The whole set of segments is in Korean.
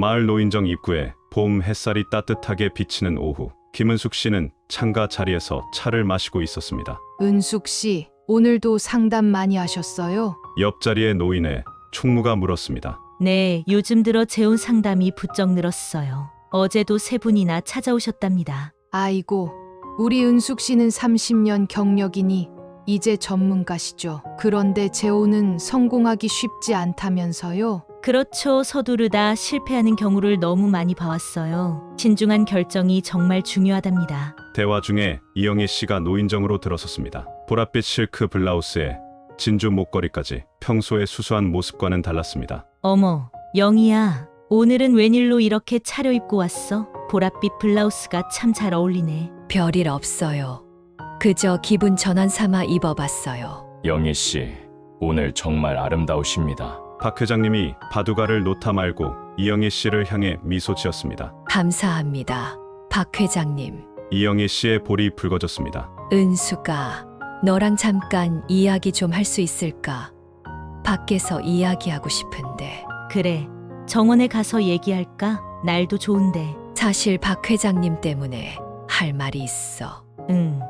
마을 노인정 입구에 봄 햇살이 따뜻하게 비치는 오후, 김은숙 씨는 창가 자리에서 차를 마시고 있었습니다. 은숙 씨, 오늘도 상담 많이 하셨어요? 옆자리의 노인의 총무가 물었습니다. 네, 요즘 들어 재혼 상담이 부쩍 늘었어요. 어제도 3분이나 찾아오셨답니다. 아이고, 우리 은숙 씨는 30년 경력이니 이제 전문가시죠. 그런데 재혼은 성공하기 쉽지 않다면서요? 그렇죠. 서두르다 실패하는 경우를 너무 많이 봐왔어요. 신중한 결정이 정말 중요하답니다. 대화 중에 이영희 씨가 노인정으로 들어섰습니다. 보랏빛 실크 블라우스에 진주 목걸이까지 평소의 수수한 모습과는 달랐습니다. 어머, 영희야. 오늘은 웬일로 이렇게 차려입고 왔어? 보랏빛 블라우스가 참 잘 어울리네. 별일 없어요. 그저 기분 전환 삼아 입어봤어요. 영희 씨, 오늘 정말 아름다우십니다. 박 회장님이 바둑알을 놓다 말고 이영희 씨를 향해 미소 지었습니다. 감사합니다. 박 회장님. 이영희 씨의 볼이 붉어졌습니다. 은수가 너랑 잠깐 이야기 좀 할 수 있을까? 밖에서 이야기하고 싶은데. 그래, 정원에 가서 얘기할까? 날도 좋은데. 사실 박 회장님 때문에 할 말이 있어. 응,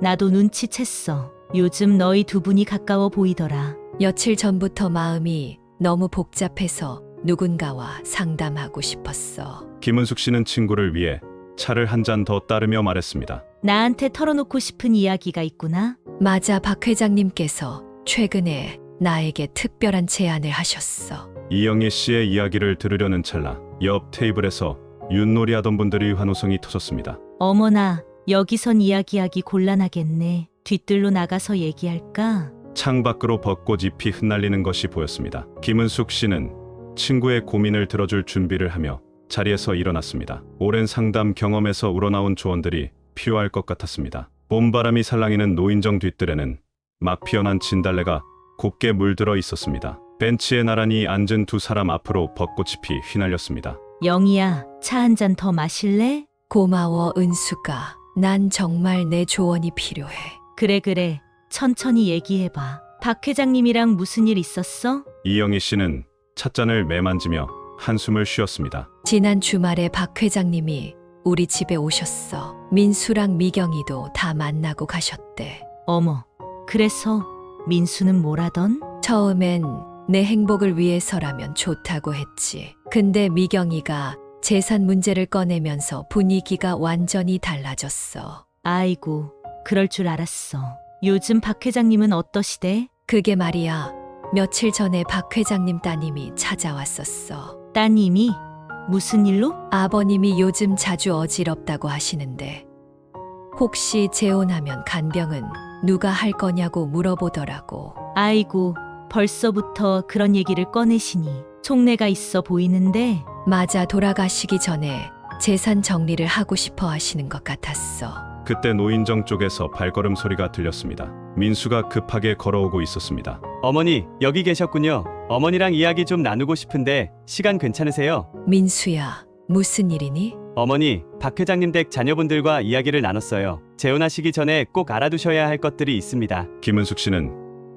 나도 눈치챘어. 요즘 너희 두 분이 가까워 보이더라. 며칠 전부터 마음이 너무 복잡해서 누군가와 상담하고 싶었어. 김은숙 씨는 친구를 위해 차를 한 잔 더 따르며 말했습니다. 나한테 털어놓고 싶은 이야기가 있구나? 맞아, 박 회장님께서 최근에 나에게 특별한 제안을 하셨어. 이영희 씨의 이야기를 들으려는 찰나 옆 테이블에서 윷놀이 하던 분들의 환호성이 터졌습니다. 어머나, 여기선 이야기하기 곤란하겠네. 뒤뜰로 나가서 얘기할까? 창 밖으로 벚꽃잎이 흩날리는 것이 보였습니다. 김은숙 씨는 친구의 고민을 들어줄 준비를 하며 자리에서 일어났습니다. 오랜 상담 경험에서 우러나온 조언들이 필요할 것 같았습니다. 봄바람이 살랑이는 노인정 뒤뜰에는 막 피어난 진달래가 곱게 물들어 있었습니다. 벤치에 나란히 앉은 두 사람 앞으로 벚꽃잎이 휘날렸습니다. 영희야, 차 한 잔 더 마실래? 고마워, 은수가. 난 정말 내 조언이 필요해. 그래. 천천히 얘기해봐. 박 회장님이랑 무슨 일 있었어? 이영희 씨는 찻잔을 매만지며 한숨을 쉬었습니다. 지난 주말에 박 회장님이 우리 집에 오셨어. 민수랑 미경이도 다 만나고 가셨대. 어머, 그래서 민수는 뭐라던? 처음엔 내 행복을 위해서라면 좋다고 했지. 근데 미경이가 재산 문제를 꺼내면서 분위기가 완전히 달라졌어. 아이고, 그럴 줄 알았어. 요즘 박 회장님은 어떠시대? 그게 말이야. 며칠 전에 박 회장님 따님이 찾아왔었어. 따님이? 무슨 일로? 아버님이 요즘 자주 어지럽다고 하시는데 혹시 재혼하면 간병은 누가 할 거냐고 물어보더라고. 아이고, 벌써부터 그런 얘기를 꺼내시니 속내가 있어 보이는데. 맞아, 돌아가시기 전에 재산 정리를 하고 싶어 하시는 것 같았어. 그때 노인정 쪽에서 발걸음 소리가 들렸습니다. 민수가 급하게 걸어오고 있었습니다. 어머니, 여기 계셨군요. 어머니랑 이야기 좀 나누고 싶은데 시간 괜찮으세요? 민수야, 무슨 일이니? 어머니, 박 회장님 댁 자녀분들과 이야기를 나눴어요. 재혼하시기 전에 꼭 알아두셔야 할 것들이 있습니다. 김은숙 씨는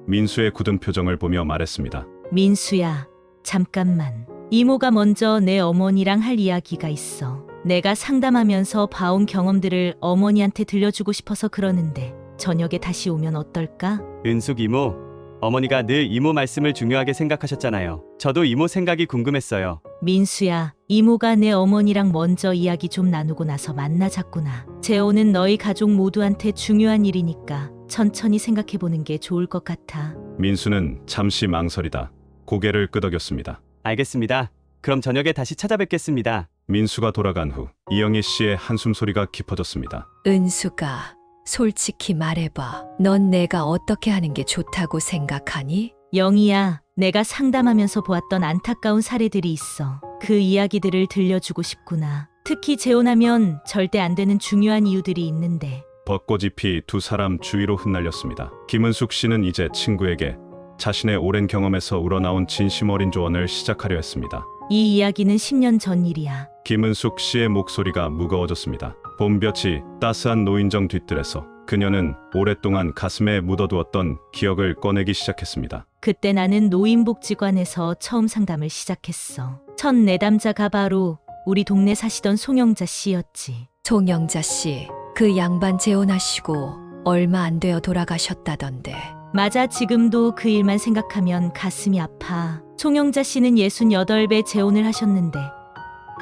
민수의 굳은 표정을 보며 말했습니다. 민수야, 잠깐만. 이모가 먼저 내 어머니랑 할 이야기가 있어. 내가 상담하면서 봐온 경험들을 어머니한테 들려주고 싶어서 그러는데 저녁에 다시 오면 어떨까? 은숙 이모, 어머니가 늘 이모 말씀을 중요하게 생각하셨잖아요. 저도 이모 생각이 궁금했어요. 민수야, 이모가 내 어머니랑 먼저 이야기 좀 나누고 나서 만나자꾸나. 재혼은 너희 가족 모두한테 중요한 일이니까 천천히 생각해보는 게 좋을 것 같아. 민수는 잠시 망설이다 고개를 끄덕였습니다. 알겠습니다. 그럼 저녁에 다시 찾아뵙겠습니다. 민수가 돌아간 후 이영희 씨의 한숨 소리가 깊어졌습니다. 은수가, 솔직히 말해봐. 넌 내가 어떻게 하는 게 좋다고 생각하니? 영희야, 내가 상담하면서 보았던 안타까운 사례들이 있어. 그 이야기들을 들려주고 싶구나. 특히 재혼하면 절대 안 되는 중요한 이유들이 있는데. 벚꽃잎이 두 사람 주위로 흩날렸습니다. 김은숙 씨는 이제 친구에게 자신의 오랜 경험에서 우러나온 진심 어린 조언을 시작하려 했습니다. 이 이야기는 10년 전 일이야. 김은숙 씨의 목소리가 무거워졌습니다. 봄볕이 따스한 노인정 뒤뜰에서 그녀는 오랫동안 가슴에 묻어두었던 기억을 꺼내기 시작했습니다. 그때 나는 노인복지관에서 처음 상담을 시작했어. 첫 내담자가 바로 우리 동네 사시던 송영자 씨였지. 송영자 씨, 그 양반 재혼하시고 얼마 안 되어 돌아가셨다던데. 맞아, 지금도 그 일만 생각하면 가슴이 아파. 송영자 씨는 68배 재혼을 하셨는데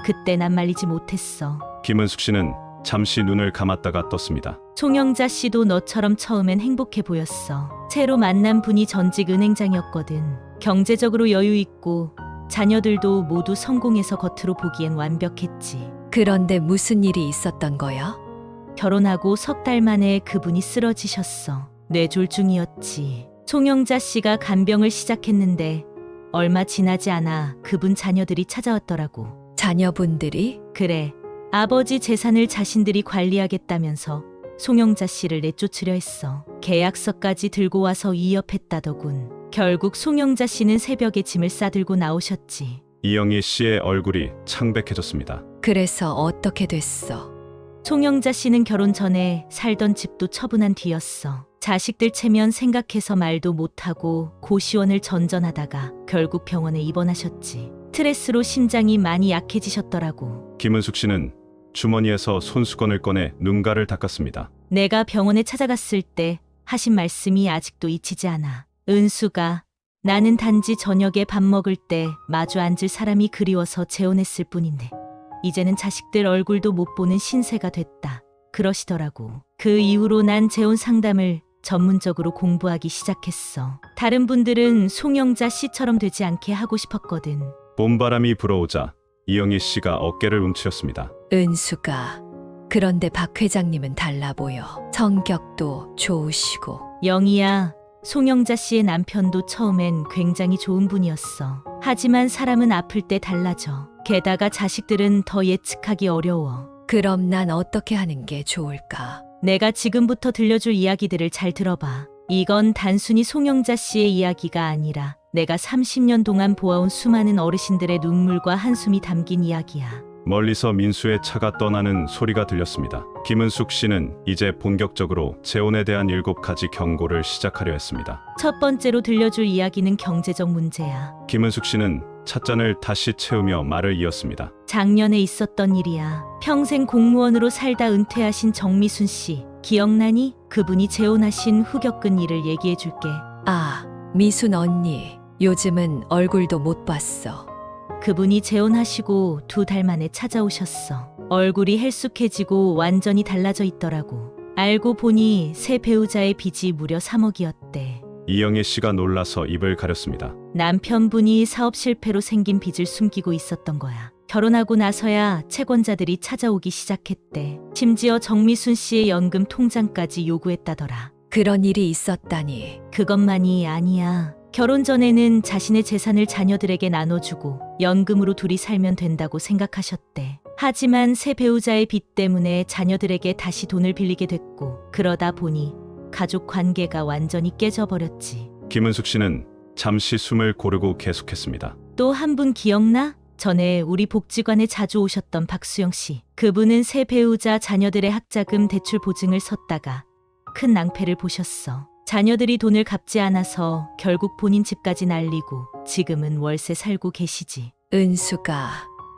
그때 난 말리지 못했어. 김은숙 씨는 잠시 눈을 감았다가 떴습니다. 송영자 씨도 너처럼 처음엔 행복해 보였어. 새로 만난 분이 전직 은행장이었거든. 경제적으로 여유 있고 자녀들도 모두 성공해서 겉으로 보기엔 완벽했지. 그런데 무슨 일이 있었던 거야? 결혼하고 석 달 만에 그분이 쓰러지셨어. 뇌졸중이었지. 송영자 씨가 간병을 시작했는데 얼마 지나지 않아 그분 자녀들이 찾아왔더라고. 자녀분들이? 그래, 아버지 재산을 자신들이 관리하겠다면서 송영자 씨를 내쫓으려 했어. 계약서까지 들고 와서 위협했다더군. 결국 송영자 씨는 새벽에 짐을 싸들고 나오셨지. 이영희 씨의 얼굴이 창백해졌습니다. 그래서 어떻게 됐어? 송영자 씨는 결혼 전에 살던 집도 처분한 뒤였어. 자식들 체면 생각해서 말도 못하고 고시원을 전전하다가 결국 병원에 입원하셨지. 스트레스로 심장이 많이 약해지셨더라고. 김은숙 씨는 주머니에서 손수건을 꺼내 눈가를 닦았습니다. 내가 병원에 찾아갔을 때 하신 말씀이 아직도 잊히지 않아. 은수가, 나는 단지 저녁에 밥 먹을 때 마주 앉을 사람이 그리워서 재혼했을 뿐인데 이제는 자식들 얼굴도 못 보는 신세가 됐다. 그러시더라고. 그 이후로 난 재혼 상담을 전문적으로 공부하기 시작했어. 다른 분들은 송영자 씨처럼 되지 않게 하고 싶었거든. 봄바람이 불어오자 이영희 씨가 어깨를 움츠렸습니다. 은수가. 그런데 박 회장님은 달라 보여. 성격도 좋으시고. 영희야, 송영자 씨의 남편도 처음엔 굉장히 좋은 분이었어. 하지만 사람은 아플 때 달라져. 게다가 자식들은 더 예측하기 어려워. 그럼 난 어떻게 하는 게 좋을까? 내가 지금부터 들려줄 이야기들을 잘 들어봐. 이건 단순히 송영자 씨의 이야기가 아니라 내가 30년 동안 보아온 수많은 어르신들의 눈물과 한숨이 담긴 이야기야. 멀리서 민수의 차가 떠나는 소리가 들렸습니다. 김은숙 씨는 이제 본격적으로 재혼에 대한 7가지 경고를 시작하려 했습니다. 첫 번째로 들려줄 이야기는 경제적 문제야. 김은숙 씨는 찻잔을 다시 채우며 말을 이었습니다. 작년에 있었던 일이야. 평생 공무원으로 살다 은퇴하신 정미순 씨. 기억나니? 그분이 재혼하신 후 겪은 일을 얘기해 줄게. 아, 미순 언니. 요즘은 얼굴도 못 봤어. 그분이 재혼하시고 2달 만에 찾아오셨어. 얼굴이 헬쑥해지고 완전히 달라져 있더라고. 알고 보니 새 배우자의 빚이 무려 3억이었대. 이영애 씨가 놀라서 입을 가렸습니다. 남편분이 사업 실패로 생긴 빚을 숨기고 있었던 거야. 결혼하고 나서야 채권자들이 찾아오기 시작했대. 심지어 정미순 씨의 연금 통장까지 요구했다더라. 그런 일이 있었다니. 그것만이 아니야. 결혼 전에는 자신의 재산을 자녀들에게 나눠주고 연금으로 둘이 살면 된다고 생각하셨대. 하지만 새 배우자의 빚 때문에 자녀들에게 다시 돈을 빌리게 됐고 그러다 보니 가족 관계가 완전히 깨져버렸지. 김은숙 씨는 잠시 숨을 고르고 계속했습니다. 또 한 분 기억나? 전에 우리 복지관에 자주 오셨던 박수영 씨. 그분은 새 배우자 자녀들의 학자금 대출 보증을 섰다가 큰 낭패를 보셨어. 자녀들이 돈을 갚지 않아서 결국 본인 집까지 날리고 지금은 월세 살고 계시지. 은수가.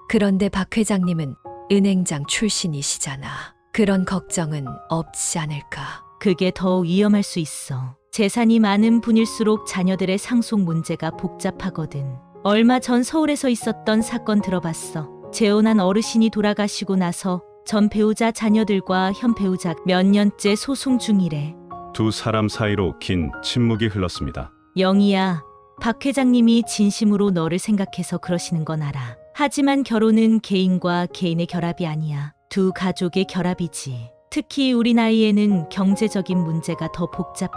그런데 박 회장님은 은행장 출신이시잖아. 그런 걱정은 없지 않을까? 그게 더 위험할 수 있어. 재산이 많은 분일수록 자녀들의 상속 문제가 복잡하거든. 얼마 전 서울에서 있었던 사건 들어봤어. 재혼한 어르신이 돌아가시고 나서 전 배우자 자녀들과 현 배우자 몇 년째 소송 중이래. 두 사람 사이로 긴 침묵이 흘렀습니다. 영희야, 박 회장님이 진심으로 너를 생각해서 그러시는 건 알아. 하지만 결혼은 개인과 개인의 결합이 아니야. 두 가족의 결합이지. 특히 우리 나이에는 경제적인 문제가 더 복잡해.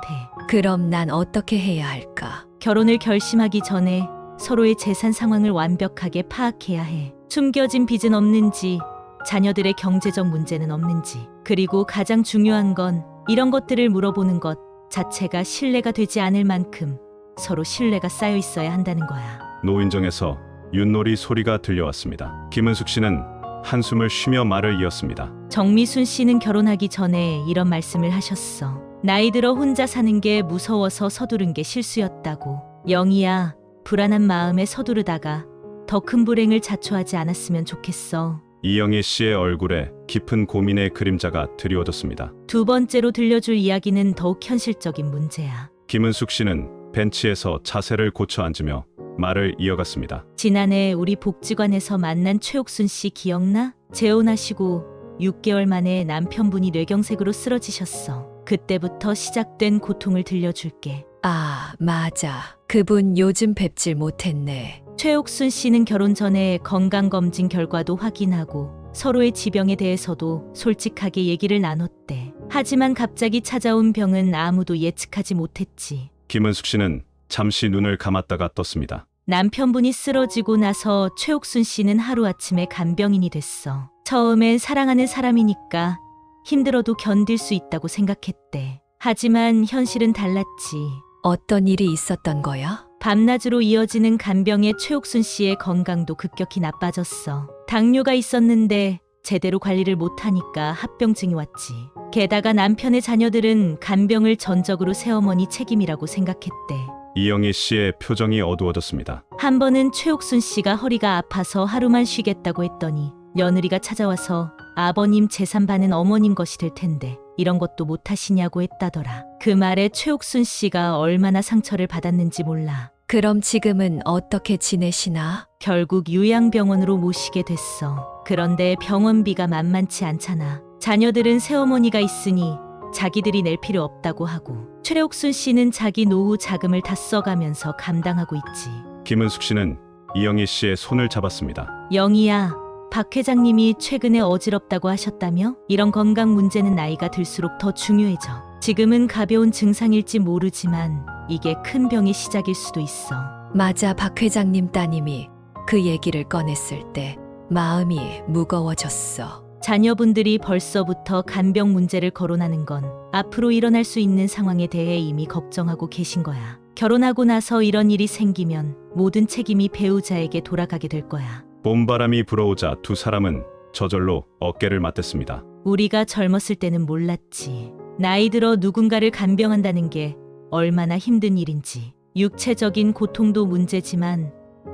그럼 난 어떻게 해야 할까? 결혼을 결심하기 전에 서로의 재산 상황을 완벽하게 파악해야 해. 숨겨진 빚은 없는지, 자녀들의 경제적 문제는 없는지, 그리고 가장 중요한 건 이런 것들을 물어보는 것 자체가 신뢰가 되지 않을 만큼 서로 신뢰가 쌓여 있어야 한다는 거야. 노인정에서 윷놀이 소리가 들려왔습니다. 김은숙 씨는 한숨을 쉬며 말을 이었습니다. 정미순 씨는 결혼하기 전에 이런 말씀을 하셨어. 나이 들어 혼자 사는 게 무서워서 서두른 게 실수였다고. 영희야, 불안한 마음에 서두르다가 더 큰 불행을 자초하지 않았으면 좋겠어. 이영희 씨의 얼굴에 깊은 고민의 그림자가 드리워졌습니다. 두 번째로 들려줄 이야기는 더욱 현실적인 문제야. 김은숙 씨는 벤치에서 자세를 고쳐 앉으며 말을 이어갔습니다. 지난해 우리 복지관에서 만난 최옥순 씨 기억나? 재혼하시고 6개월 만에 남편분이 뇌경색으로 쓰러지셨어. 그때부터 시작된 고통을 들려줄게. 아, 맞아. 그분 요즘 뵙질 못했네. 최옥순 씨는 결혼 전에 건강검진 결과도 확인하고 서로의 지병에 대해서도 솔직하게 얘기를 나눴대. 하지만 갑자기 찾아온 병은 아무도 예측하지 못했지. 김은숙 씨는 잠시 눈을 감았다가 떴습니다. 남편분이 쓰러지고 나서 최옥순 씨는 하루아침에 간병인이 됐어. 처음엔 사랑하는 사람이니까 힘들어도 견딜 수 있다고 생각했대. 하지만 현실은 달랐지. 어떤 일이 있었던 거야? 밤낮으로 이어지는 간병에 최옥순 씨의 건강도 급격히 나빠졌어. 당뇨가 있었는데 제대로 관리를 못하니까 합병증이 왔지. 게다가 남편의 자녀들은 간병을 전적으로 새어머니 책임이라고 생각했대. 이영희 씨의 표정이 어두워졌습니다. 한 번은 최옥순 씨가 허리가 아파서 하루만 쉬겠다고 했더니 며느리가 찾아와서 아버님 재산 반은 어머님 것이 될 텐데 이런 것도 못하시냐고 했다더라. 그 말에 최옥순 씨가 얼마나 상처를 받았는지 몰라. 그럼 지금은 어떻게 지내시나? 결국 요양병원으로 모시게 됐어. 그런데 병원비가 만만치 않잖아. 자녀들은 새어머니가 있으니 자기들이 낼 필요 없다고 하고 최옥순 씨는 자기 노후 자금을 다 써가면서 감당하고 있지. 김은숙 씨는 이영희 씨의 손을 잡았습니다. 영희야, 박 회장님이 최근에 어지럽다고 하셨다며? 이런 건강 문제는 나이가 들수록 더 중요해져. 지금은 가벼운 증상일지 모르지만 이게 큰 병의 시작일 수도 있어. 맞아, 박 회장님 따님이 그 얘기를 꺼냈을 때 마음이 무거워졌어. 자녀분들이 벌써부터 간병 문제를 거론하는 건 앞으로 일어날 수 있는 상황에 대해 이미 걱정하고 계신 거야. 결혼하고 나서 이런 일이 생기면 모든 책임이 배우자에게 돌아가게 될 거야. 봄바람이 불어오자 두 사람은 저절로 어깨를 맞댔습니다. 우리가 젊었을 때는 몰랐지. 나이 들어 누군가를 간병한다는 게 얼마나 힘든 일인지. 육체적인 고통도 문제지만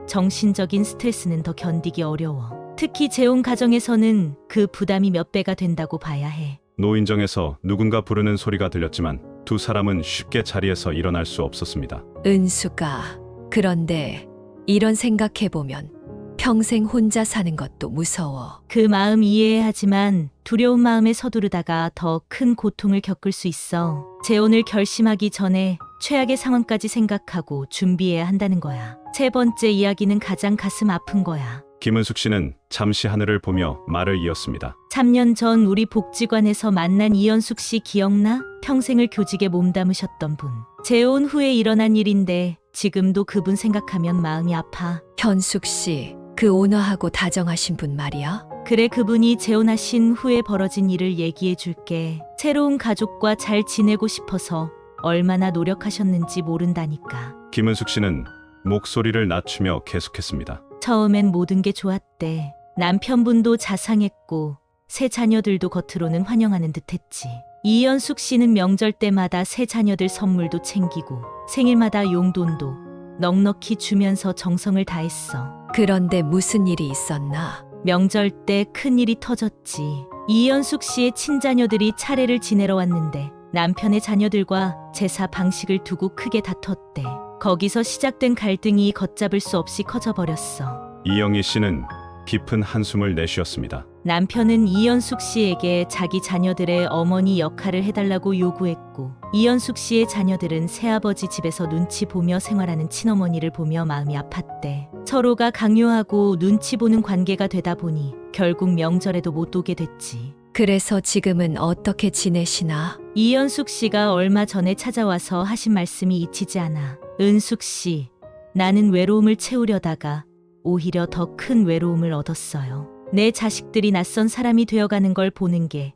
정신적인 스트레스는 더 견디기 어려워. 특히 재혼 가정에서는 그 부담이 몇 배가 된다고 봐야 해. 노인정에서 누군가 부르는 소리가 들렸지만 두 사람은 쉽게 자리에서 일어날 수 없었습니다. 은수가, 그런데 이런 생각해보면 평생 혼자 사는 것도 무서워. 그 마음 이해하지만 두려운 마음에 서두르다가 더 큰 고통을 겪을 수 있어. 재혼을 결심하기 전에 최악의 상황까지 생각하고 준비해야 한다는 거야. 세 번째 이야기는 가장 가슴 아픈 거야. 김은숙 씨는 잠시 하늘을 보며 말을 이었습니다. 3년 전 우리 복지관에서 만난 이연숙 씨 기억나? 평생을 교직에 몸담으셨던 분. 재혼 후에 일어난 일인데 지금도 그분 생각하면 마음이 아파. 현숙 씨, 그 온화하고 다정하신 분 말이야? 그래, 그분이 재혼하신 후에 벌어진 일을 얘기해 줄게. 새로운 가족과 잘 지내고 싶어서 얼마나 노력하셨는지 모른다니까. 김은숙 씨는 목소리를 낮추며 계속했습니다. 처음엔 모든 게 좋았대. 남편분도 자상했고 새 자녀들도 겉으로는 환영하는 듯했지. 이연숙 씨는 명절 때마다 새 자녀들 선물도 챙기고 생일마다 용돈도 넉넉히 주면서 정성을 다했어. 그런데 무슨 일이 있었나? 명절 때 큰일이 터졌지. 이연숙 씨의 친자녀들이 차례를 지내러 왔는데 남편의 자녀들과 제사 방식을 두고 크게 다퉜대. 거기서 시작된 갈등이 걷잡을 수 없이 커져버렸어. 이영희 씨는 깊은 한숨을 내쉬었습니다. 남편은 이연숙 씨에게 자기 자녀들의 어머니 역할을 해달라고 요구했고 이연숙 씨의 자녀들은 새아버지 집에서 눈치 보며 생활하는 친어머니를 보며 마음이 아팠대. 서로가 강요하고 눈치 보는 관계가 되다 보니 결국 명절에도 못 오게 됐지. 그래서 지금은 어떻게 지내시나? 이연숙 씨가 얼마 전에 찾아와서 하신 말씀이 잊히지 않아. 은숙 씨, 나는 외로움을 채우려다가 오히려 더 큰 외로움을 얻었어요. 내 자식들이 낯선 사람이 되어가는 걸 보는 게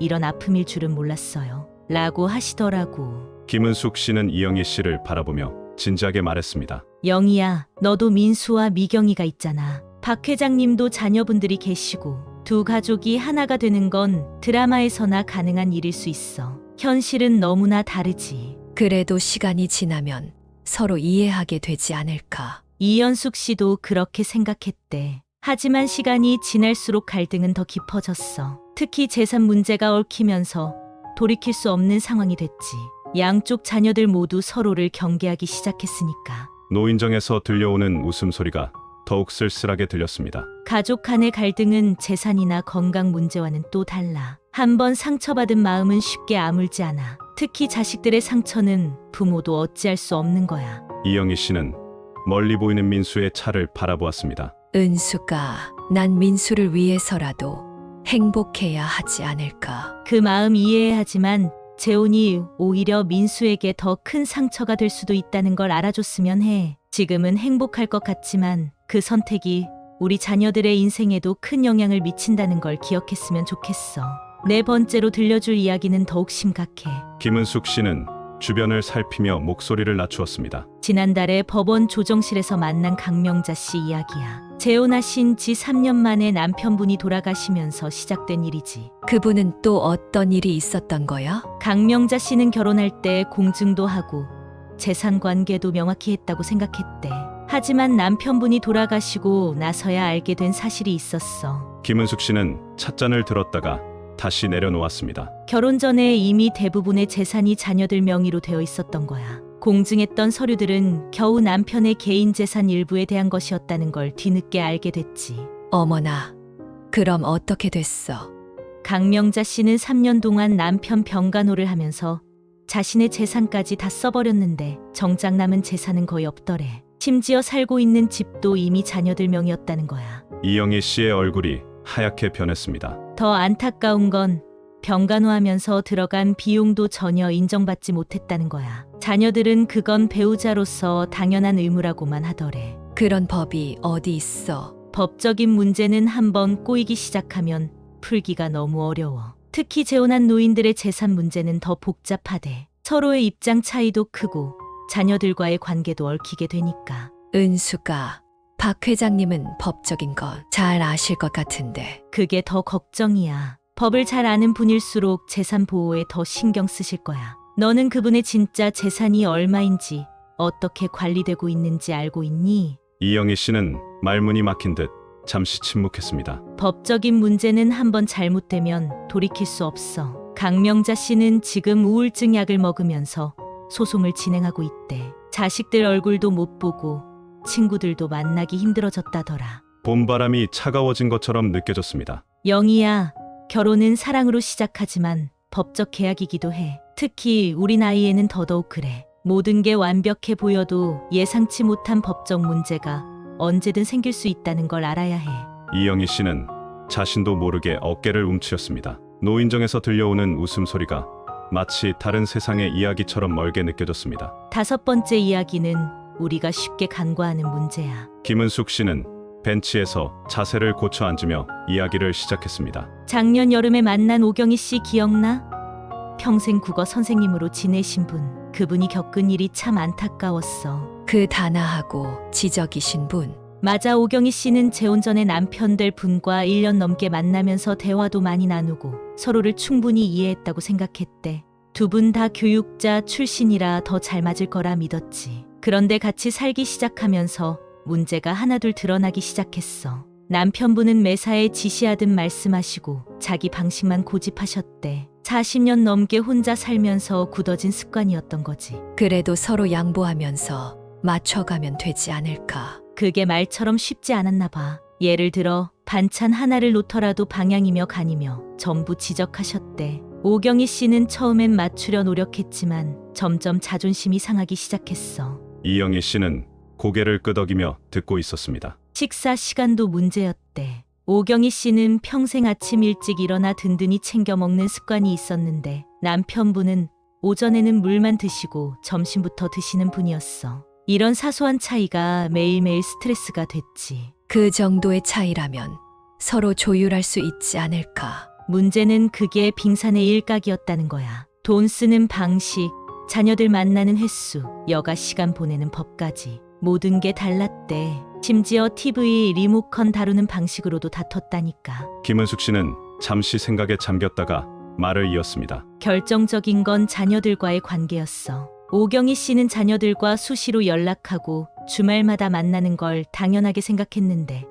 이런 아픔일 줄은 몰랐어요. 라고 하시더라고. 김은숙 씨는 이영희 씨를 바라보며 진지하게 말했습니다. 영희야, 너도 민수와 미경이가 있잖아. 박 회장님도 자녀분들이 계시고 두 가족이 하나가 되는 건 드라마에서나 가능한 일일 수 있어. 현실은 너무나 다르지. 그래도 시간이 지나면 서로 이해하게 되지 않을까. 이연숙 씨도 그렇게 생각했대. 하지만 시간이 지날수록 갈등은 더 깊어졌어. 특히 재산 문제가 얽히면서 돌이킬 수 없는 상황이 됐지. 양쪽 자녀들 모두 서로를 경계하기 시작했으니까. 노인정에서 들려오는 웃음소리가 더욱 쓸쓸하게 들렸습니다. 가족 간의 갈등은 재산이나 건강 문제와는 또 달라. 한번 상처받은 마음은 쉽게 아물지 않아. 특히 자식들의 상처는 부모도 어찌할 수 없는 거야. 이영희 씨는 멀리 보이는 민수의 차를 바라보았습니다. 은수가 난 민수를 위해서라도 행복해야 하지 않을까. 그 마음 이해해야 하지만 재혼이 오히려 민수에게 더 큰 상처가 될 수도 있다는 걸 알아줬으면 해. 지금은 행복할 것 같지만 그 선택이 우리 자녀들의 인생에도 큰 영향을 미친다는 걸 기억했으면 좋겠어. 네 번째로 들려줄 이야기는 더욱 심각해. 김은숙 씨는 주변을 살피며 목소리를 낮추었습니다. 지난달에 법원 조정실에서 만난 강명자 씨 이야기야. 재혼하신 지 3년 만에 남편분이 돌아가시면서 시작된 일이지. 그분은 또 어떤 일이 있었던 거야? 강명자 씨는 결혼할 때 공증도 하고 재산 관계도 명확히 했다고 생각했대. 하지만 남편분이 돌아가시고 나서야 알게 된 사실이 있었어. 김은숙 씨는 찻잔을 들었다가 다시 내려놓았습니다. 결혼 전에 이미 대부분의 재산이 자녀들 명의로 되어 있었던 거야. 공증했던 서류들은 겨우 남편의 개인 재산 일부에 대한 것이었다는 걸 뒤늦게 알게 됐지. 어머나, 그럼 어떻게 됐어? 강명자 씨는 3년 동안 남편 병간호를 하면서 자신의 재산까지 다 써버렸는데 정작 남은 재산은 거의 없더래. 심지어 살고 있는 집도 이미 자녀들 명의였다는 거야. 이영희 씨의 얼굴이 하얗게 변했습니다. 더 안타까운 건 병간호하면서 들어간 비용도 전혀 인정받지 못했다는 거야. 자녀들은 그건 배우자로서 당연한 의무라고만 하더래. 그런 법이 어디 있어? 법적인 문제는 한번 꼬이기 시작하면 풀기가 너무 어려워. 특히 재혼한 노인들의 재산 문제는 더 복잡하대. 서로의 입장 차이도 크고 자녀들과의 관계도 얽히게 되니까. 은수가 박 회장님은 법적인 거 잘 아실 것 같은데. 그게 더 걱정이야. 법을 잘 아는 분일수록 재산 보호에 더 신경 쓰실 거야. 너는 그분의 진짜 재산이 얼마인지, 어떻게 관리되고 있는지 알고 있니? 이영희 씨는 말문이 막힌 듯 잠시 침묵했습니다. 법적인 문제는 한번 잘못되면 돌이킬 수 없어. 강명자 씨는 지금 우울증 약을 먹으면서 소송을 진행하고 있대. 자식들 얼굴도 못 보고 친구들도 만나기 힘들어졌다더라. 봄바람이 차가워진 것처럼 느껴졌습니다. 영희야, 결혼은 사랑으로 시작하지만 법적 계약이기도 해. 특히 우리 나이에는 더더욱 그래. 모든 게 완벽해 보여도 예상치 못한 법적 문제가 언제든 생길 수 있다는 걸 알아야 해. 이영희 씨는 자신도 모르게 어깨를 움츠렸습니다. 노인정에서 들려오는 웃음소리가 마치 다른 세상의 이야기처럼 멀게 느껴졌습니다. 다섯 번째 이야기는 우리가 쉽게 간과하는 문제야. 김은숙 씨는 벤치에서 자세를 고쳐 앉으며 이야기를 시작했습니다. 작년 여름에 만난 오경희 씨 기억나? 평생 국어 선생님으로 지내신 분. 그분이 겪은 일이 참 안타까웠어. 그 단아하고 지적이신 분. 맞아, 오경희 씨는 재혼 전에 남편 될 분과 1년 넘게 만나면서 대화도 많이 나누고 서로를 충분히 이해했다고 생각했대. 두 분 다 교육자 출신이라 더 잘 맞을 거라 믿었지. 그런데 같이 살기 시작하면서 문제가 하나둘 드러나기 시작했어. 남편분은 매사에 지시하듯 말씀하시고 자기 방식만 고집하셨대. 40년 넘게 혼자 살면서 굳어진 습관이었던 거지. 그래도 서로 양보하면서 맞춰가면 되지 않을까. 그게 말처럼 쉽지 않았나 봐. 예를 들어 반찬 하나를 놓더라도 방향이며 간이며 전부 지적하셨대. 오경희 씨는 처음엔 맞추려 노력했지만 점점 자존심이 상하기 시작했어. 이영희 씨는 고개를 끄덕이며 듣고 있었습니다. 식사 시간도 문제였대. 오경희 씨는 평생 아침 일찍 일어나 든든히 챙겨 먹는 습관이 있었는데 남편분은 오전에는 물만 드시고 점심부터 드시는 분이었어. 이런 사소한 차이가 매일매일 스트레스가 됐지. 그 정도의 차이라면 서로 조율할 수 있지 않을까. 문제는 그게 빙산의 일각이었다는 거야. 돈 쓰는 방식, 자녀들 만나는 횟수, 여가 시간 보내는 법까지 모든 게 달랐대. 심지어 TV 리모컨 다루는 방식으로도 다퉜다니까. 김은숙 씨는 잠시 생각에 잠겼다가 말을 이었습니다. 결정적인 건 자녀들과의 관계였어. 오경희 씨는 자녀들과 수시로 연락하고 주말마다 만나는 걸 당연하게 생각했는데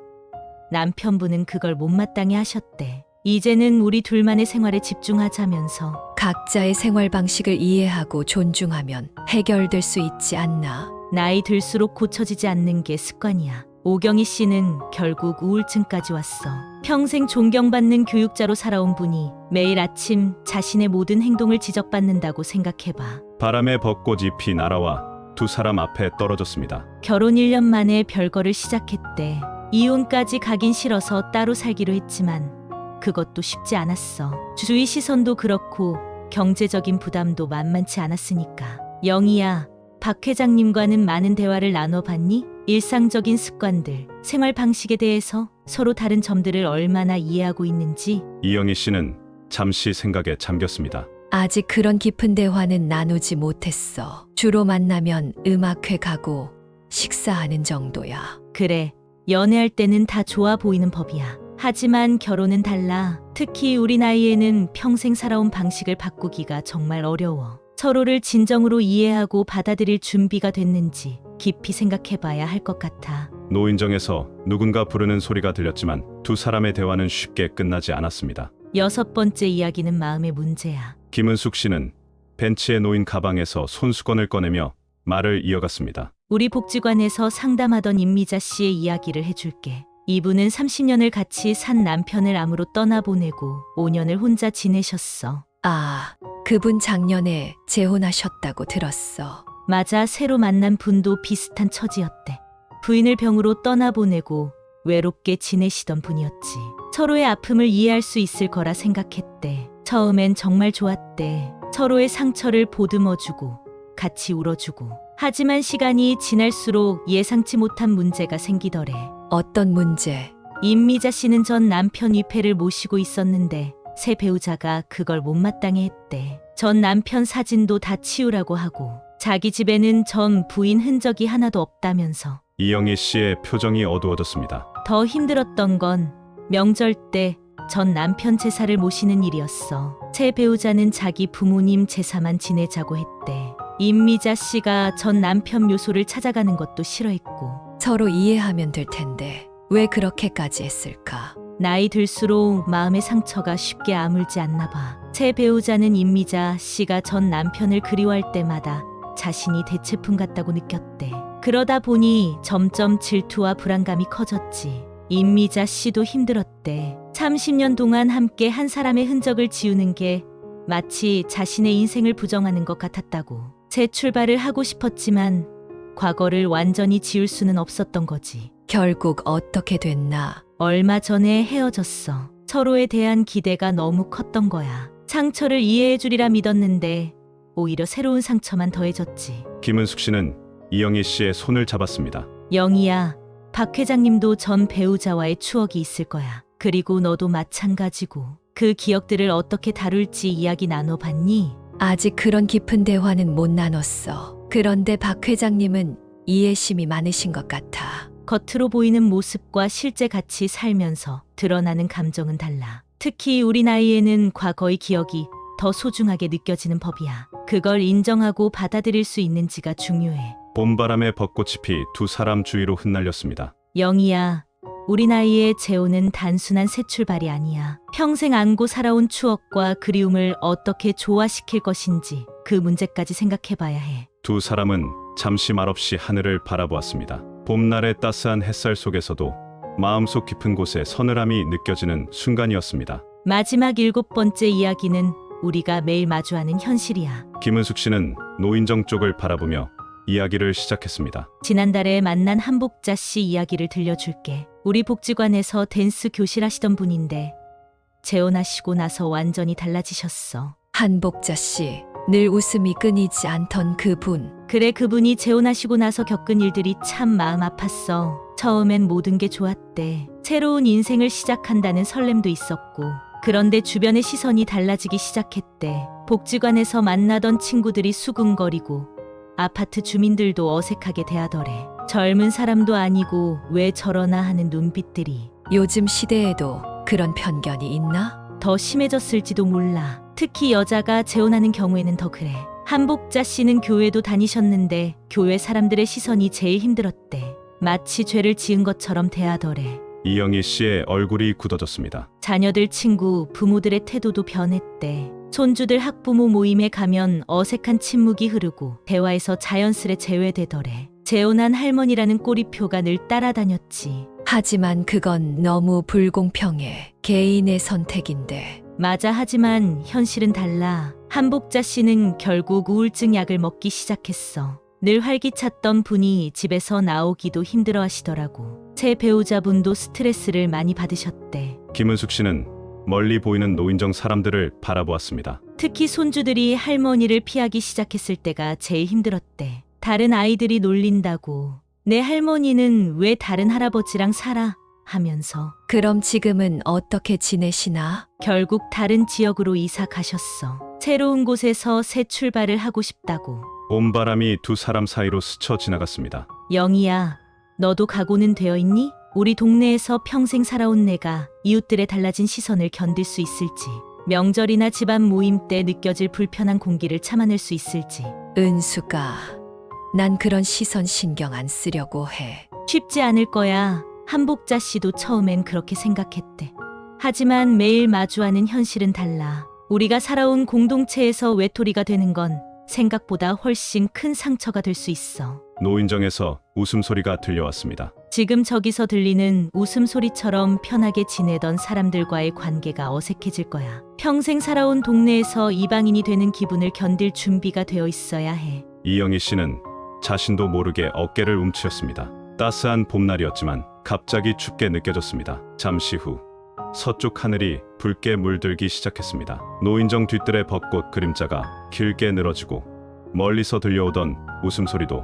남편분은 그걸 못마땅해 하셨대. 이제는 우리 둘만의 생활에 집중하자면서 각자의 생활 방식을 이해하고 존중하면 해결될 수 있지 않나. 나이 들수록 고쳐지지 않는 게 습관이야. 오경희 씨는 결국 우울증까지 왔어. 평생 존경받는 교육자로 살아온 분이 매일 아침 자신의 모든 행동을 지적받는다고 생각해봐. 바람에 벚꽃잎이 날아와 두 사람 앞에 떨어졌습니다. 결혼 1년 만에 별거를 시작했대. 이혼까지 가긴 싫어서 따로 살기로 했지만 그것도 쉽지 않았어. 주위 시선도 그렇고 경제적인 부담도 만만치 않았으니까. 영희야, 박 회장님과는 많은 대화를 나눠봤니? 일상적인 습관들, 생활 방식에 대해서 서로 다른 점들을 얼마나 이해하고 있는지. 이영희 씨는 잠시 생각에 잠겼습니다. 아직 그런 깊은 대화는 나누지 못했어. 주로 만나면 음악회 가고 식사하는 정도야. 그래, 연애할 때는 다 좋아 보이는 법이야. 하지만 결혼은 달라. 특히 우리 나이에는 평생 살아온 방식을 바꾸기가 정말 어려워. 서로를 진정으로 이해하고 받아들일 준비가 됐는지 깊이 생각해봐야 할 것 같아. 노인정에서 누군가 부르는 소리가 들렸지만 두 사람의 대화는 쉽게 끝나지 않았습니다. 6번째 이야기는 마음의 문제야. 김은숙 씨는 벤치에 놓인 가방에서 손수건을 꺼내며 말을 이어갔습니다. 우리 복지관에서 상담하던 임미자 씨의 이야기를 해줄게. 이분은 30년을 같이 산 남편을 암으로 떠나보내고 5년을 혼자 지내셨어. 아, 그분 작년에 재혼하셨다고 들었어. 맞아, 새로 만난 분도 비슷한 처지였대. 부인을 병으로 떠나보내고 외롭게 지내시던 분이었지. 서로의 아픔을 이해할 수 있을 거라 생각했대. 처음엔 정말 좋았대. 서로의 상처를 보듬어주고 같이 울어주고. 하지만 시간이 지날수록 예상치 못한 문제가 생기더래. 어떤 문제? 임미자 씨는 전 남편 위패를 모시고 있었는데 새 배우자가 그걸 못마땅해 했대. 전 남편 사진도 다 치우라고 하고 자기 집에는 전 부인 흔적이 하나도 없다면서. 이영희 씨의 표정이 어두워졌습니다. 더 힘들었던 건 명절 때 전 남편 제사를 모시는 일이었어. 새 배우자는 자기 부모님 제사만 지내자고 했대. 임미자 씨가 전 남편 묘소를 찾아가는 것도 싫어했고. 서로 이해하면 될 텐데 왜 그렇게까지 했을까? 나이 들수록 마음의 상처가 쉽게 아물지 않나 봐. 새 배우자는 임미자 씨가 전 남편을 그리워할 때마다 자신이 대체품 같다고 느꼈대. 그러다 보니 점점 질투와 불안감이 커졌지. 임미자 씨도 힘들었대. 30년 동안 함께 한 사람의 흔적을 지우는 게 마치 자신의 인생을 부정하는 것 같았다고. 새 출발을 하고 싶었지만 과거를 완전히 지울 수는 없었던 거지. 결국 어떻게 됐나? 얼마 전에 헤어졌어. 서로에 대한 기대가 너무 컸던 거야. 상처를 이해해 주리라 믿었는데 오히려 새로운 상처만 더해졌지. 김은숙 씨는 이영희 씨의 손을 잡았습니다. 영희야, 박 회장님도 전 배우자와의 추억이 있을 거야. 그리고 너도 마찬가지고. 그 기억들을 어떻게 다룰지 이야기 나눠봤니? 아직 그런 깊은 대화는 못 나눴어. 그런데 박 회장님은 이해심이 많으신 것 같아. 겉으로 보이는 모습과 실제 같이 살면서 드러나는 감정은 달라. 특히 우리 나이에는 과거의 기억이 더 소중하게 느껴지는 법이야. 그걸 인정하고 받아들일 수 있는지가 중요해. 봄바람에 벚꽃잎이 두 사람 주위로 흩날렸습니다. 영희야, 우리 나이에 재혼은 단순한 새 출발이 아니야. 평생 안고 살아온 추억과 그리움을 어떻게 조화시킬 것인지 그 문제까지 생각해봐야 해. 두 사람은 잠시 말없이 하늘을 바라보았습니다. 봄날의 따스한 햇살 속에서도 마음속 깊은 곳에 서늘함이 느껴지는 순간이었습니다. 마지막 7번째 이야기는 우리가 매일 마주하는 현실이야. 김은숙 씨는 노인정 쪽을 바라보며 이야기를 시작했습니다. 지난달에 만난 한복자 씨 이야기를 들려줄게. 우리 복지관에서 댄스 교실 하시던 분인데 재혼하시고 나서 완전히 달라지셨어. 한복자 씨, 늘 웃음이 끊이지 않던 그분. 그래, 그분이 재혼하시고 나서 겪은 일들이 참 마음 아팠어. 처음엔 모든 게 좋았대. 새로운 인생을 시작한다는 설렘도 있었고. 그런데 주변의 시선이 달라지기 시작했대. 복지관에서 만나던 친구들이 수군거리고 아파트 주민들도 어색하게 대하더래. 젊은 사람도 아니고 왜 저러나 하는 눈빛들이. 요즘 시대에도 그런 편견이 있나? 더 심해졌을지도 몰라. 특히 여자가 재혼하는 경우에는 더 그래. 한복자 씨는 교회도 다니셨는데 교회 사람들의 시선이 제일 힘들었대. 마치 죄를 지은 것처럼 대하더래. 이영희 씨의 얼굴이 굳어졌습니다. 자녀들 친구, 부모들의 태도도 변했대. 손주들 학부모 모임에 가면 어색한 침묵이 흐르고 대화에서 자연스레 제외되더래. 재혼한 할머니라는 꼬리표가 늘 따라다녔지. 하지만 그건 너무 불공평해. 개인의 선택인데. 맞아. 하지만 현실은 달라. 한복자 씨는 결국 우울증 약을 먹기 시작했어. 늘 활기찼던 분이 집에서 나오기도 힘들어 하시더라고. 새 배우자분도 스트레스를 많이 받으셨대. 김은숙 씨는 멀리 보이는 노인정 사람들을 바라보았습니다. 특히 손주들이 할머니를 피하기 시작했을 때가 제일 힘들었대. 다른 아이들이 놀린다고. 내 할머니는 왜 다른 할아버지랑 살아? 하면서. 그럼 지금은 어떻게 지내시나? 결국 다른 지역으로 이사 가셨어. 새로운 곳에서 새 출발을 하고 싶다고. 봄바람이 두 사람 사이로 스쳐 지나갔습니다. 영희야, 너도 각오는 되어 있니? 우리 동네에서 평생 살아온 내가 이웃들의 달라진 시선을 견딜 수 있을지, 명절이나 집안 모임 때 느껴질 불편한 공기를 참아낼 수 있을지. 은수가, 난 그런 시선 신경 안 쓰려고 해. 쉽지 않을 거야. 한복자 씨도 처음엔 그렇게 생각했대. 하지만 매일 마주하는 현실은 달라. 우리가 살아온 공동체에서 외톨이가 되는 건 생각보다 훨씬 큰 상처가 될 수 있어. 노인정에서 웃음소리가 들려왔습니다. 지금 저기서 들리는 웃음소리처럼 편하게 지내던 사람들과의 관계가 어색해질 거야. 평생 살아온 동네에서 이방인이 되는 기분을 견딜 준비가 되어 있어야 해. 이영희 씨는 자신도 모르게 어깨를 움츠렸습니다. 따스한 봄날이었지만 갑자기 춥게 느껴졌습니다. 잠시 후 서쪽 하늘이 붉게 물들기 시작했습니다. 노인정 뒤뜰의 벚꽃 그림자가 길게 늘어지고 멀리서 들려오던 웃음소리도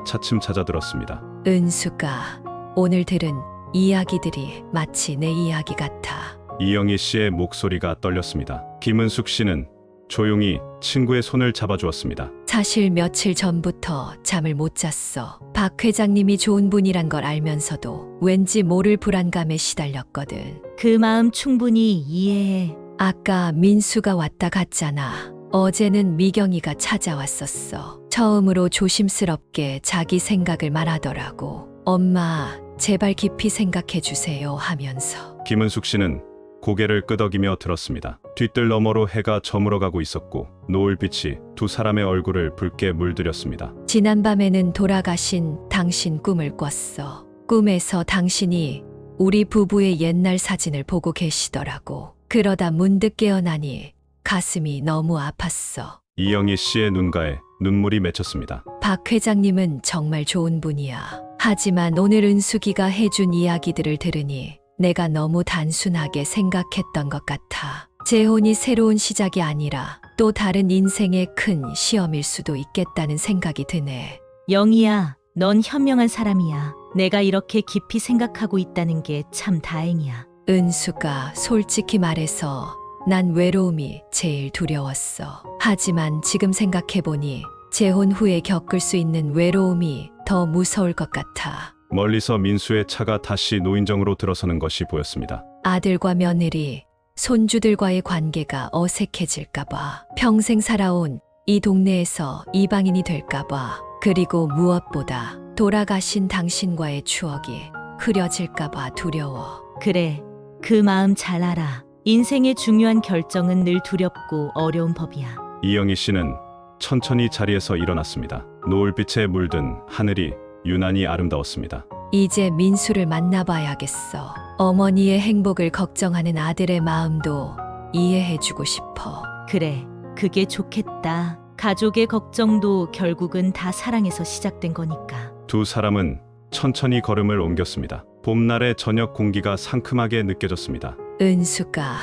차츰 찾아들었습니다. 은수가, 오늘 들은 이야기들이 마치 내 이야기 같아. 이영희 씨의 목소리가 떨렸습니다. 김은숙 씨는 조용히 친구의 손을 잡아주었습니다. 사실 며칠 전부터 잠을 못 잤어. 박 회장님이 좋은 분이란 걸 알면서도 왠지 모를 불안감에 시달렸거든. 그 마음 충분히 이해해. 아까 민수가 왔다 갔잖아. 어제는 미경이가 찾아왔었어. 처음으로 조심스럽게 자기 생각을 말하더라고. 엄마, 제발 깊이 생각해 주세요 하면서. 김은숙 씨는 고개를 끄덕이며 들었습니다. 뒤뜰 너머로 해가 저물어가고 있었고 노을빛이 두 사람의 얼굴을 붉게 물들였습니다. 지난밤에는 돌아가신 당신 꿈을 꿨어. 꿈에서 당신이 우리 부부의 옛날 사진을 보고 계시더라고. 그러다 문득 깨어나니 가슴이 너무 아팠어. 이영희 씨의 눈가에 눈물이 맺혔습니다. 박 회장님은 정말 좋은 분이야. 하지만 오늘 은숙이가 해준 이야기들을 들으니 내가 너무 단순하게 생각했던 것 같아. 재혼이 새로운 시작이 아니라 또 다른 인생의 큰 시험일 수도 있겠다는 생각이 드네. 영희야, 넌 현명한 사람이야. 내가 이렇게 깊이 생각하고 있다는 게 참 다행이야. 은수가, 솔직히 말해서 난 외로움이 제일 두려웠어. 하지만 지금 생각해보니 재혼 후에 겪을 수 있는 외로움이 더 무서울 것 같아. 멀리서 민수의 차가 다시 노인정으로 들어서는 것이 보였습니다. 아들과 며느리, 손주들과의 관계가 어색해질까봐, 평생 살아온 이 동네에서 이방인이 될까봐, 그리고 무엇보다 돌아가신 당신과의 추억이 흐려질까봐 두려워. 그래, 그 마음 잘 알아. 인생의 중요한 결정은 늘 두렵고 어려운 법이야. 이영희 씨는 천천히 자리에서 일어났습니다. 노을빛에 물든 하늘이 유난히 아름다웠습니다. 이제 민수를 만나봐야겠어. 어머니의 행복을 걱정하는 아들의 마음도 이해해주고 싶어. 그래, 그게 좋겠다. 가족의 걱정도 결국은 다 사랑에서 시작된 거니까. 두 사람은 천천히 걸음을 옮겼습니다. 봄날의 저녁 공기가 상큼하게 느껴졌습니다. 은수가,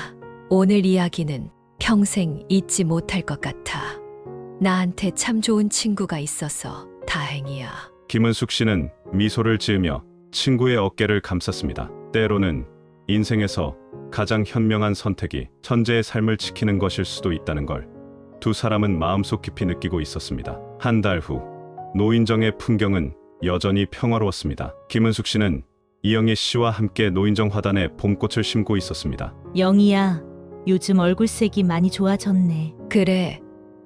오늘 이야기는 평생 잊지 못할 것 같아. 나한테 참 좋은 친구가 있어서 다행이야. 김은숙 씨는 미소를 지으며 친구의 어깨를 감쌌습니다. 때로는 인생에서 가장 현명한 선택이 천재의 삶을 지키는 것일 수도 있다는 걸 두 사람은 마음속 깊이 느끼고 있었습니다. 한 달 후, 노인정의 풍경은 여전히 평화로웠습니다. 김은숙 씨는 이영희 씨와 함께 노인정 화단에 봄꽃을 심고 있었습니다. 영희야, 요즘 얼굴색이 많이 좋아졌네. 그래,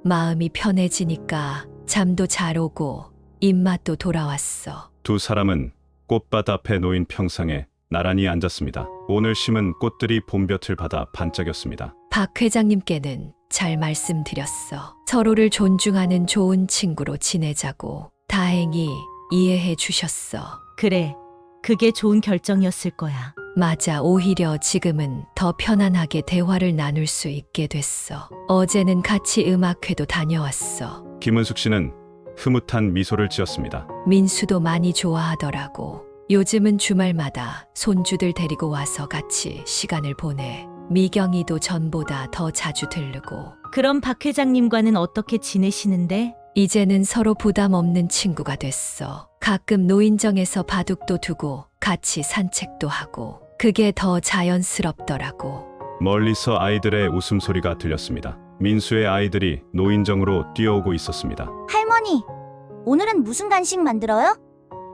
마음이 편해지니까 잠도 잘 오고 입맛도 돌아왔어. 두 사람은 꽃밭 앞에 놓인 평상에 나란히 앉았습니다. 오늘 심은 꽃들이 봄볕을 받아 반짝였습니다. 박 회장님께는 잘 말씀드렸어. 서로를 존중하는 좋은 친구로 지내자고. 다행히 이해해 주셨어. 그래, 그게 좋은 결정이었을 거야. 맞아, 오히려 지금은 더 편안하게 대화를 나눌 수 있게 됐어. 어제는 같이 음악회도 다녀왔어. 김은숙 씨는 흐뭇한 미소를 지었습니다. 민수도 많이 좋아하더라고. 요즘은 주말마다 손주들 데리고 와서 같이 시간을 보내. 미경이도 전보다 더 자주 들르고. 그럼 박 회장님과는 어떻게 지내시는데? 이제는 서로 부담 없는 친구가 됐어. 가끔 노인정에서 바둑도 두고 같이 산책도 하고. 그게 더 자연스럽더라고. 멀리서 아이들의 웃음소리가 들렸습니다. 민수의 아이들이 노인정으로 뛰어오고 있었습니다. 할머니, 오늘은 무슨 간식 만들어요?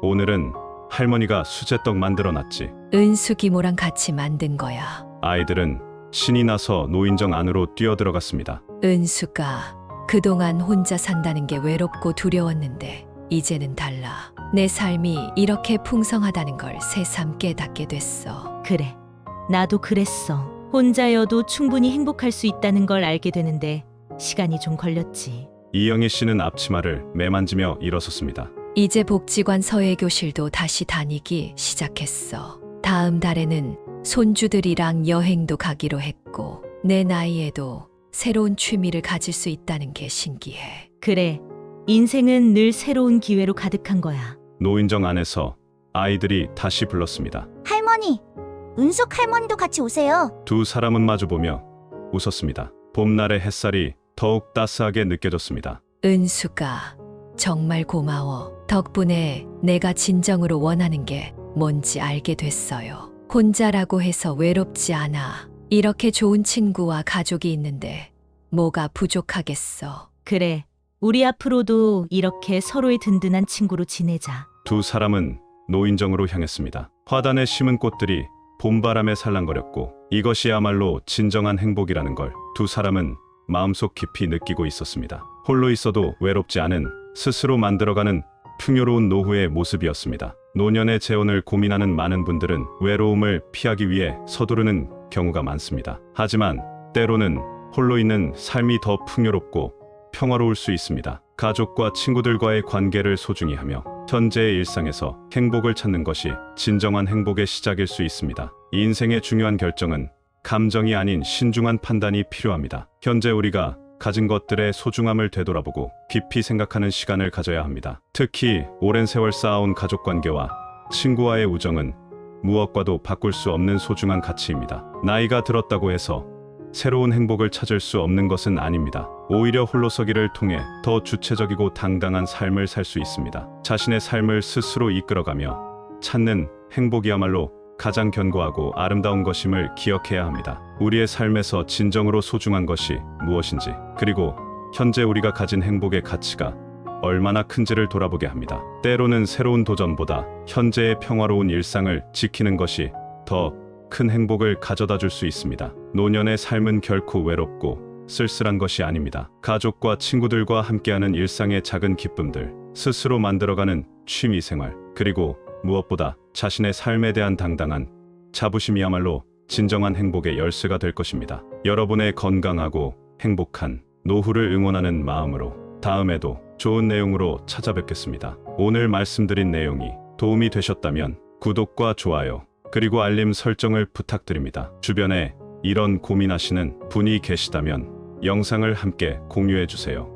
오늘은 할머니가 수제떡 만들어놨지. 은숙 이모랑 같이 만든 거야. 아이들은 신이 나서 노인정 안으로 뛰어들어갔습니다. 은숙아, 그동안 혼자 산다는 게 외롭고 두려웠는데 이제는 달라. 내 삶이 이렇게 풍성하다는 걸 새삼 깨닫게 됐어. 그래, 나도 그랬어. 혼자여도 충분히 행복할 수 있다는 걸 알게 되는데 시간이 좀 걸렸지. 이영희 씨는 앞치마를 매만지며 일어섰습니다. 이제 복지관 서예교실도 다시 다니기 시작했어. 다음 달에는 손주들이랑 여행도 가기로 했고, 내 나이에도 새로운 취미를 가질 수 있다는 게 신기해. 그래, 인생은 늘 새로운 기회로 가득한 거야. 노인정 안에서 아이들이 다시 불렀습니다. 할머니, 은숙 할머니도 같이 오세요. 두 사람은 마주보며 웃었습니다. 봄날의 햇살이 더욱 따스하게 느껴졌습니다. 은숙아, 정말 고마워. 덕분에 내가 진정으로 원하는 게 뭔지 알게 됐어요. 혼자라고 해서 외롭지 않아. 이렇게 좋은 친구와 가족이 있는데 뭐가 부족하겠어. 그래, 우리 앞으로도 이렇게 서로의 든든한 친구로 지내자. 두 사람은 노인정으로 향했습니다. 화단에 심은 꽃들이 봄바람에 살랑거렸고 이것이야말로 진정한 행복이라는 걸 두 사람은 마음속 깊이 느끼고 있었습니다. 홀로 있어도 외롭지 않은 스스로 만들어가는 풍요로운 노후의 모습이었습니다. 노년의 재혼을 고민하는 많은 분들은 외로움을 피하기 위해 서두르는 경우가 많습니다. 하지만 때로는 홀로 있는 삶이 더 풍요롭고 평화로울 수 있습니다. 가족과 친구들과의 관계를 소중히 하며 현재의 일상에서 행복을 찾는 것이 진정한 행복의 시작일 수 있습니다. 인생의 중요한 결정은 감정이 아닌 신중한 판단이 필요합니다. 현재 우리가 가진 것들의 소중함을 되돌아보고 깊이 생각하는 시간을 가져야 합니다. 특히 오랜 세월 쌓아온 가족관계와 친구와의 우정은 무엇과도 바꿀 수 없는 소중한 가치입니다. 나이가 들었다고 해서 새로운 행복을 찾을 수 없는 것은 아닙니다. 오히려 홀로서기를 통해 더 주체적이고 당당한 삶을 살 수 있습니다. 자신의 삶을 스스로 이끌어가며 찾는 행복이야말로 가장 견고하고 아름다운 것임을 기억해야 합니다. 우리의 삶에서 진정으로 소중한 것이 무엇인지, 그리고 현재 우리가 가진 행복의 가치가 얼마나 큰지를 돌아보게 합니다. 때로는 새로운 도전보다 현재의 평화로운 일상을 지키는 것이 더 큰 행복을 가져다 줄 수 있습니다. 노년의 삶은 결코 외롭고 쓸쓸한 것이 아닙니다. 가족과 친구들과 함께하는 일상의 작은 기쁨들, 스스로 만들어가는 취미생활, 그리고 무엇보다 자신의 삶에 대한 당당한 자부심이야말로 진정한 행복의 열쇠가 될 것입니다. 여러분의 건강하고 행복한 노후를 응원하는 마음으로 다음에도 좋은 내용으로 찾아뵙겠습니다. 오늘 말씀드린 내용이 도움이 되셨다면 구독과 좋아요, 그리고 알림 설정을 부탁드립니다. 주변에 이런 고민하시는 분이 계시다면 영상을 함께 공유해 주세요.